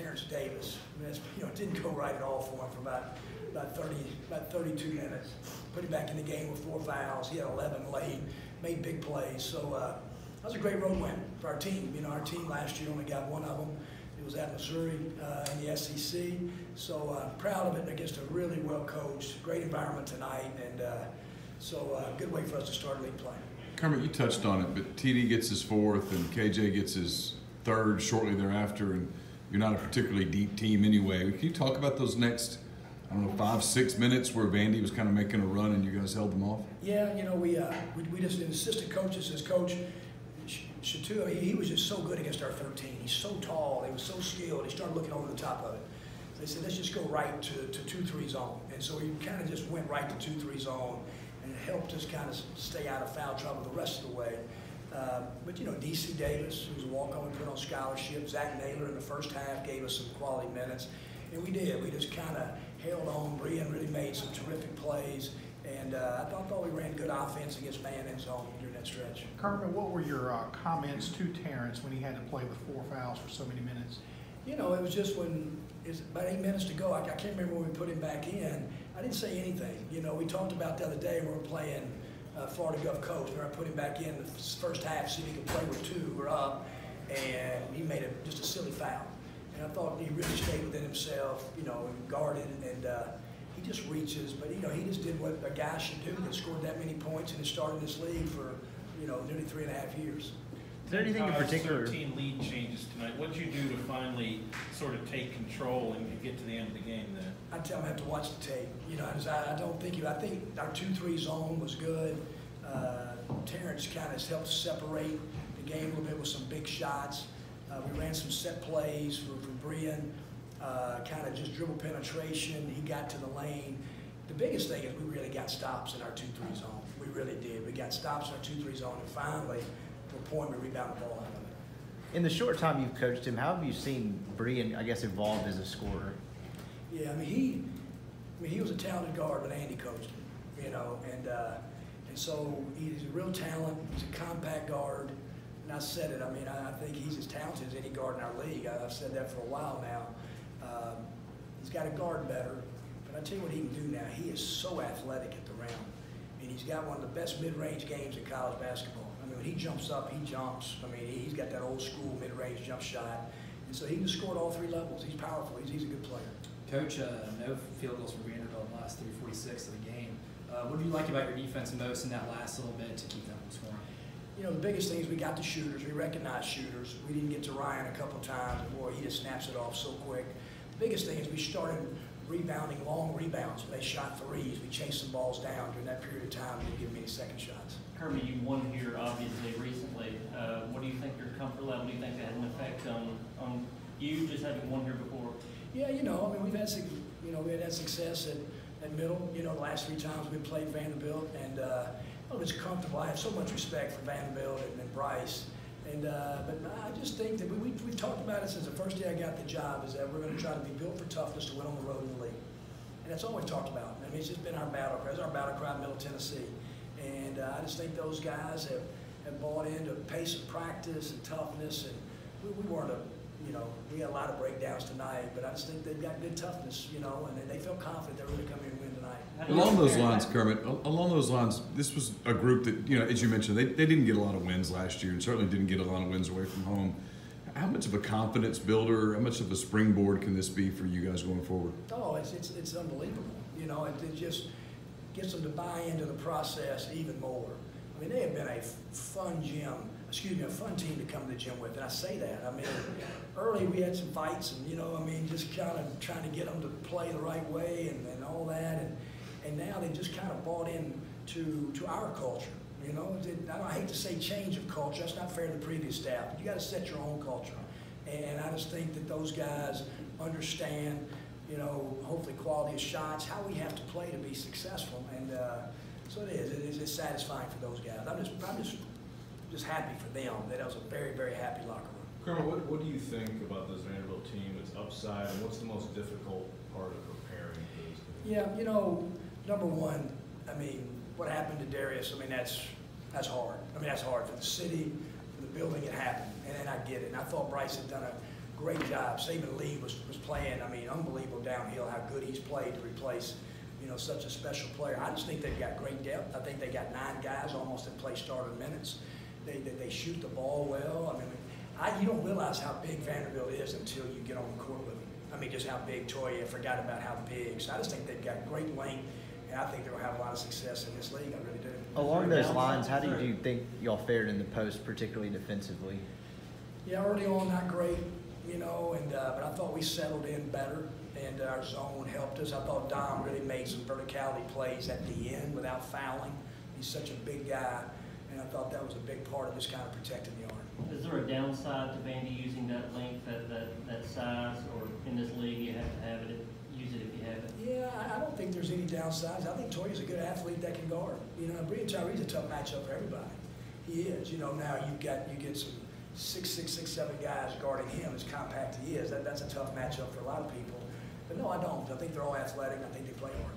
Terrence Davis. I mean, it didn't go right at all for him for about 32 minutes. Put him back in the game with 4 fouls. He had 11 late, made big plays. So that was a great road win for our team. Our team last year only got one of them. It was at Missouri in the SEC. So proud of it against a really well coached, great environment tonight, and so good way for us to start league play. Kermit, you touched on it, but TD gets his 4th and KJ gets his 3rd shortly thereafter, and you're not a particularly deep team anyway. Can you talk about those next, 5-6 minutes where Vandy was kind of making a run and you guys held them off? Yeah, we just, the assistant coaches, his coach, Shatu, he was just so good against our 13. He's so tall, he was so skilled, he started looking over the top of it. So they said, let's just go right to 2-3 zone. And so he kind of just went right to 2-3 zone, and it helped us kind of stay out of foul trouble the rest of the way. But DC Davis, who was a walk-on, we put on scholarship. Zach Naylor in the first half gave us some quality minutes. And we did. We just kind of held on. Brian really made some terrific plays. And I thought we ran good offense against man and zone during that stretch. Kermit, what were your comments to Terrence when he had to play with 4 fouls for so many minutes? It was just when it's about 8 minutes to go. I can't remember when we put him back in. I didn't say anything. We talked about the other day when we were playing Florida Gulf Coast, where I put him back in the first half, see if he could play with 2 or up, and he made just a silly foul. And I thought he really stayed within himself, and guarded, and he just reaches, but he just did what a guy should do that scored that many points and has started this league for nearly 3.5 years. Is there anything in particular? 13 lead changes tonight. What did you do to finally sort of take control and get to the end of the game then? I tell him I have to watch the tape. I don't think I think our 2-3 zone was good. Terrence kind of helped separate the game a little bit with some big shots. We ran some set plays for Brian, kind of just dribble penetration. He got to the lane. The biggest thing is we really got stops in our 2-3 zone. We really did. We got stops in our 2-3 zone, and finally, to a point, we rebounded the ball out of it. In the short time you've coached him, how have you seen Brian, evolve as a scorer? Yeah, he was a talented guard when Andy coached him, and so he's a real talent. He's a compact guard, and I said it. I think he's as talented as any guard in our league. I've said that for a while now. He's got to guard better, but I tell you what he can do now. He is so athletic at the rim, and he's got one of the best mid-range games in college basketball. When he jumps up, he jumps. He's got that old school mid-range jump shot, and so he can score at all 3 levels. He's powerful. He's a good player. Coach, no field goals for Vanderbilt in the last 3:46 of the game. What do you like about your defense most in that last little bit to keep them from scoring? The biggest thing is we got the shooters. We recognized shooters. We didn't get to Ryan a couple of times, and boy, he just snaps it off so quick. The biggest thing is we started rebounding long rebounds. They shot threes. We chased some balls down during that period of time. We didn't give many second shots. Kermit, you won here obviously recently. What do you think your comfort level? Do you think that had an effect on you just having won here before? Yeah, we've had we had success at middle. The last 3 times we played Vanderbilt, and it's comfortable. I have so much respect for Vanderbilt and Bryce, but I just think that we've talked about it since the first day I got the job. Is that we're going to try to be built for toughness to win on the road in the league, and that's all we've talked about. It's just been our battle cry. It's our battle cry in Middle Tennessee, and I just think those guys have bought into pace of practice and toughness, and we weren't we had a lot of breakdowns tonight, but I just think they've got good toughness, and they felt confident they're really coming in and win tonight. Along those lines, Kermit, this was a group that, as you mentioned, they didn't get a lot of wins last year and certainly didn't get a lot of wins away from home. How much of a confidence builder, how much of a springboard can this be for you guys going forward? Oh, it's unbelievable. It just gets them to buy into the process even more. They have been a fun team to come to the gym with, and I say that. Early we had some fights, and just kind of trying to get them to play the right way and all that, and now they just kind of bought in to our culture. I hate to say change of culture. That's not fair to the previous staff. But you got to set your own culture, and I just think that those guys understand, hopefully quality of shots, how we have to play to be successful, and so it is. It's satisfying for those guys. I'm just happy for them. That was a very, very happy locker room. Kermit, what do you think about this Vanderbilt team, its upside, and what's the most difficult part of preparing for this game? Yeah, number one, what happened to Darius, that's hard. That's hard for the city, for the building it happened, and I get it. And I thought Bryce had done great job. Saban Lee was playing, I mean, unbelievable downhill, how good he's played to replace, you know, such a special player. I just think they've got great depth. I think they got 9 guys almost that play starter minutes. They shoot the ball well. I mean, you don't realize how big Vanderbilt is until you get on the court with them. I mean, just how big Toya, I forgot about how big. So I just think they've got great length, and I think they'll have a lot of success in this league. I really do. Along those lines, how did you think y'all fared in the post, particularly defensively? Yeah, early on, not great, you know, but I thought we settled in better, and our zone helped us. I thought Dom really made some verticality plays at the end without fouling. He's such a big guy, and I thought that was a big part of just kind of protecting the arm. Is there a downside to Vandy using that length, that size, or in this league you have to have it, use it if you have it? Yeah, I don't think there's any downsides. I think Toya's a good athlete that can guard. You know, Bria Tyree's a tough matchup for everybody. He is. You know, now you get some 6'6", 6'7" guys guarding him as compact he is. That's a tough matchup for a lot of people. But no, I don't. I think they're all athletic. I think they play hard.